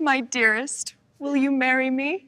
My dearest, will you marry me?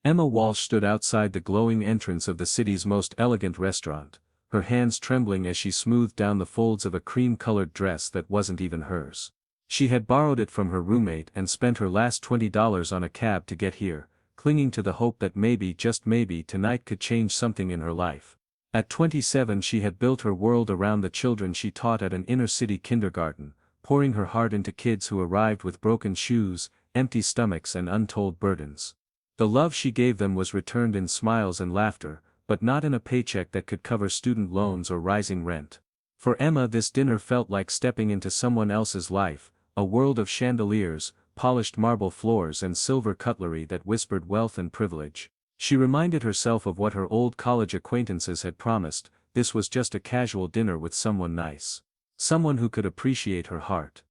Emma Walsh stood outside the glowing entrance of the city's most elegant restaurant, her hands trembling as she smoothed down the folds of a cream-colored dress that wasn't even hers. She had borrowed it from her roommate and spent her last $20 on a cab to get here, clinging to the hope that maybe, just maybe, tonight could change something in her life. At 27 she had built her world around the children she taught at an inner-city kindergarten, pouring her heart into kids who arrived with broken shoes, empty stomachs and untold burdens. The love she gave them was returned in smiles and laughter, but not in a paycheck that could cover student loans or rising rent. For Emma, this dinner felt like stepping into someone else's life, a world of chandeliers, polished marble floors and silver cutlery that whispered wealth and privilege. She reminded herself of what her old college acquaintances had promised: this was just a casual dinner with someone nice. Someone who could appreciate her heart.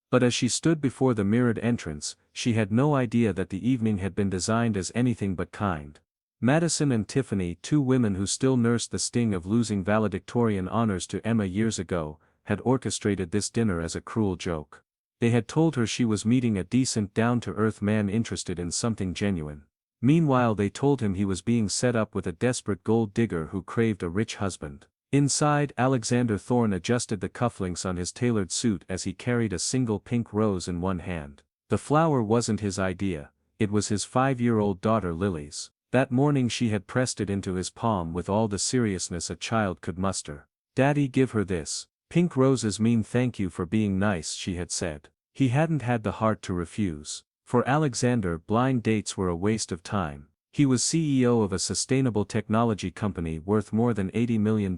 But as she stood before the mirrored entrance, she had no idea that the evening had been designed as anything but kind. Madison and Tiffany, two women who still nursed the sting of losing valedictorian honors to Emma years ago, had orchestrated this dinner as a cruel joke. They had told her she was meeting a decent, down-to-earth man interested in something genuine. Meanwhile they told him he was being set up with a desperate gold digger who craved a rich husband. Inside, Alexander Thorne adjusted the cufflinks on his tailored suit as he carried a single pink rose in one hand. The flower wasn't his idea, it was his 5-year-old daughter Lily's. That morning she had pressed it into his palm with all the seriousness a child could muster. "Daddy, give her this. Pink roses mean thank you for being nice," she had said. He hadn't had the heart to refuse. For Alexander, blind dates were a waste of time. He was CEO of a sustainable technology company worth more than $80 million,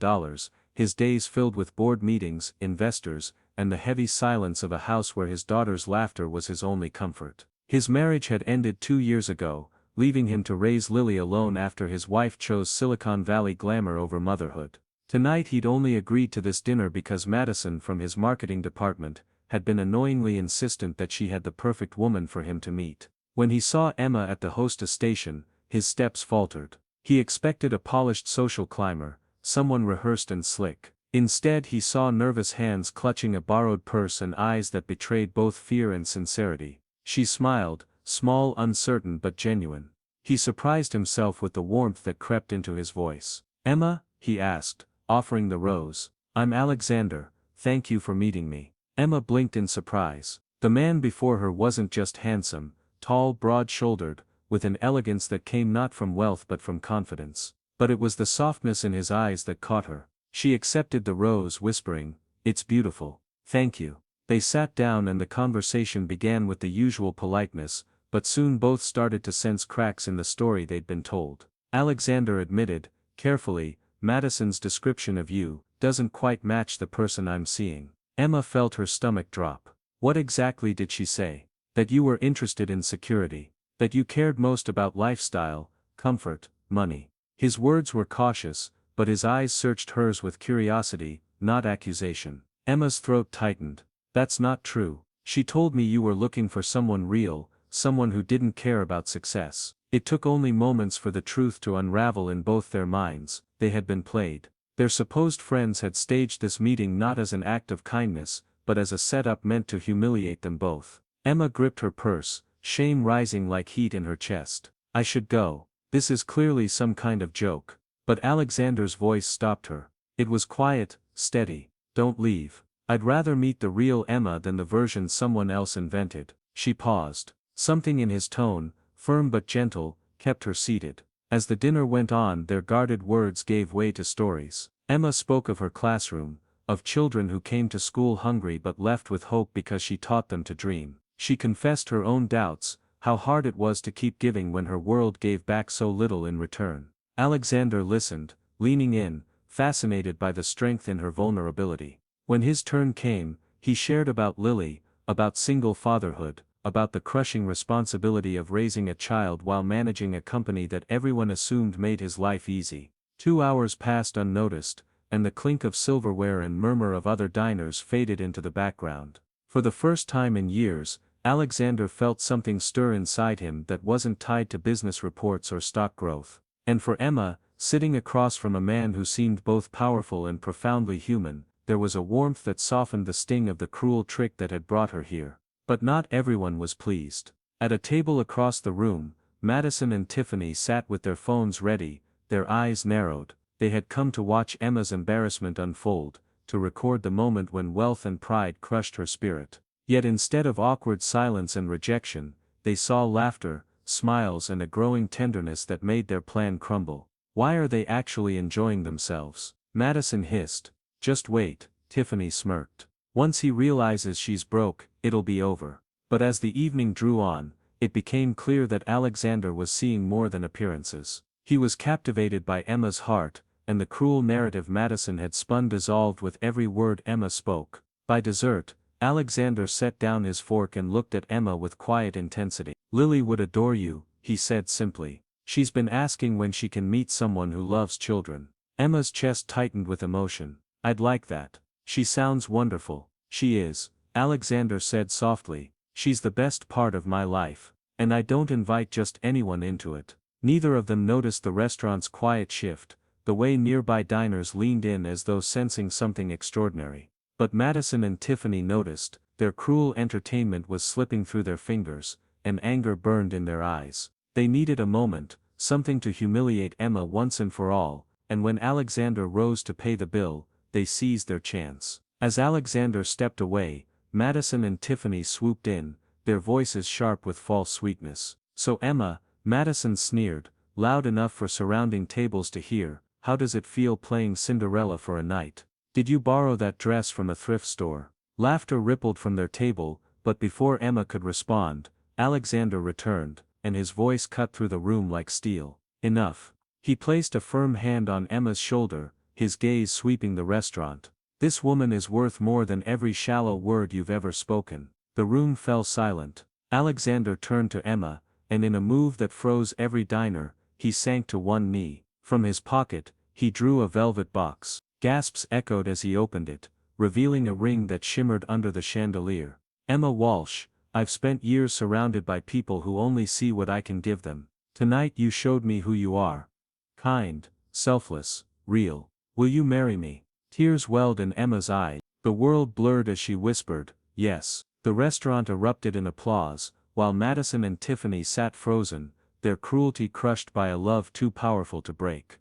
his days filled with board meetings, investors, and the heavy silence of a house where his daughter's laughter was his only comfort. His marriage had ended 2 years ago, leaving him to raise Lily alone after his wife chose Silicon Valley glamour over motherhood. Tonight he'd only agreed to this dinner because Madison from his marketing department had been annoyingly insistent that she had the perfect woman for him to meet. When he saw Emma at the hostess station, his steps faltered. He expected a polished social climber, someone rehearsed and slick. Instead he saw nervous hands clutching a borrowed purse and eyes that betrayed both fear and sincerity. She smiled, small, uncertain but genuine. He surprised himself with the warmth that crept into his voice. "Emma?" he asked, offering the rose. "I'm Alexander, thank you for meeting me." Emma blinked in surprise. The man before her wasn't just handsome, tall, broad-shouldered, with an elegance that came not from wealth but from confidence. But it was the softness in his eyes that caught her. She accepted the rose, whispering, "It's beautiful. Thank you." They sat down and the conversation began with the usual politeness, but soon both started to sense cracks in the story they'd been told. Alexander admitted, carefully, "Madison's description of you doesn't quite match the person I'm seeing." Emma felt her stomach drop. What exactly did she say? That you were interested in security. That you cared most about lifestyle, comfort, money. His words were cautious, but his eyes searched hers with curiosity, not accusation. Emma's throat tightened. "That's not true. She told me you were looking for someone real, someone who didn't care about success." It took only moments for the truth to unravel in both their minds. They had been played. Their supposed friends had staged this meeting not as an act of kindness, but as a setup meant to humiliate them both. Emma gripped her purse, shame rising like heat in her chest. "I should go. This is clearly some kind of joke." But Alexander's voice stopped her. It was quiet, steady. "Don't leave. I'd rather meet the real Emma than the version someone else invented." She paused. Something in his tone, firm but gentle, kept her seated. As the dinner went on, their guarded words gave way to stories. Emma spoke of her classroom, of children who came to school hungry but left with hope because she taught them to dream. She confessed her own doubts, how hard it was to keep giving when her world gave back so little in return. Alexander listened, leaning in, fascinated by the strength in her vulnerability. When his turn came, he shared about Lily, about single fatherhood, about the crushing responsibility of raising a child while managing a company that everyone assumed made his life easy. 2 hours passed unnoticed, and the clink of silverware and murmur of other diners faded into the background. For the first time in years, Alexander felt something stir inside him that wasn't tied to business reports or stock growth. And for Emma, sitting across from a man who seemed both powerful and profoundly human, there was a warmth that softened the sting of the cruel trick that had brought her here. But not everyone was pleased. At a table across the room, Madison and Tiffany sat with their phones ready, their eyes narrowed. They had come to watch Emma's embarrassment unfold, to record the moment when wealth and pride crushed her spirit. Yet instead of awkward silence and rejection, they saw laughter, smiles and a growing tenderness that made their plan crumble. Why are they actually enjoying themselves? Madison hissed. Just wait, Tiffany smirked. Once he realizes she's broke, it'll be over. But as the evening drew on, it became clear that Alexander was seeing more than appearances. He was captivated by Emma's heart, and the cruel narrative Madison had spun dissolved with every word Emma spoke. By dessert, Alexander set down his fork and looked at Emma with quiet intensity. Lily would adore you, he said simply. She's been asking when she can meet someone who loves children. Emma's chest tightened with emotion. I'd like that. She sounds wonderful. She is, Alexander said softly. She's the best part of my life. And I don't invite just anyone into it. Neither of them noticed the restaurant's quiet shift, the way nearby diners leaned in as though sensing something extraordinary. But Madison and Tiffany noticed. Their cruel entertainment was slipping through their fingers, and anger burned in their eyes. They needed a moment, something to humiliate Emma once and for all, and when Alexander rose to pay the bill, they seized their chance. As Alexander stepped away, Madison and Tiffany swooped in, their voices sharp with false sweetness. So Emma, Madison sneered, loud enough for surrounding tables to hear, how does it feel playing Cinderella for a night? Did you borrow that dress from a thrift store? Laughter rippled from their table, but before Emma could respond, Alexander returned, and his voice cut through the room like steel. Enough. He placed a firm hand on Emma's shoulder, his gaze sweeping the restaurant. This woman is worth more than every shallow word you've ever spoken. The room fell silent. Alexander turned to Emma, and in a move that froze every diner, he sank to one knee. From his pocket, he drew a velvet box. Gasps echoed as he opened it, revealing a ring that shimmered under the chandelier. Emma Walsh, I've spent years surrounded by people who only see what I can give them. Tonight you showed me who you are. Kind, selfless, real. Will you marry me? Tears welled in Emma's eyes. The world blurred as she whispered, yes. The restaurant erupted in applause, while Madison and Tiffany sat frozen, their cruelty crushed by a love too powerful to break.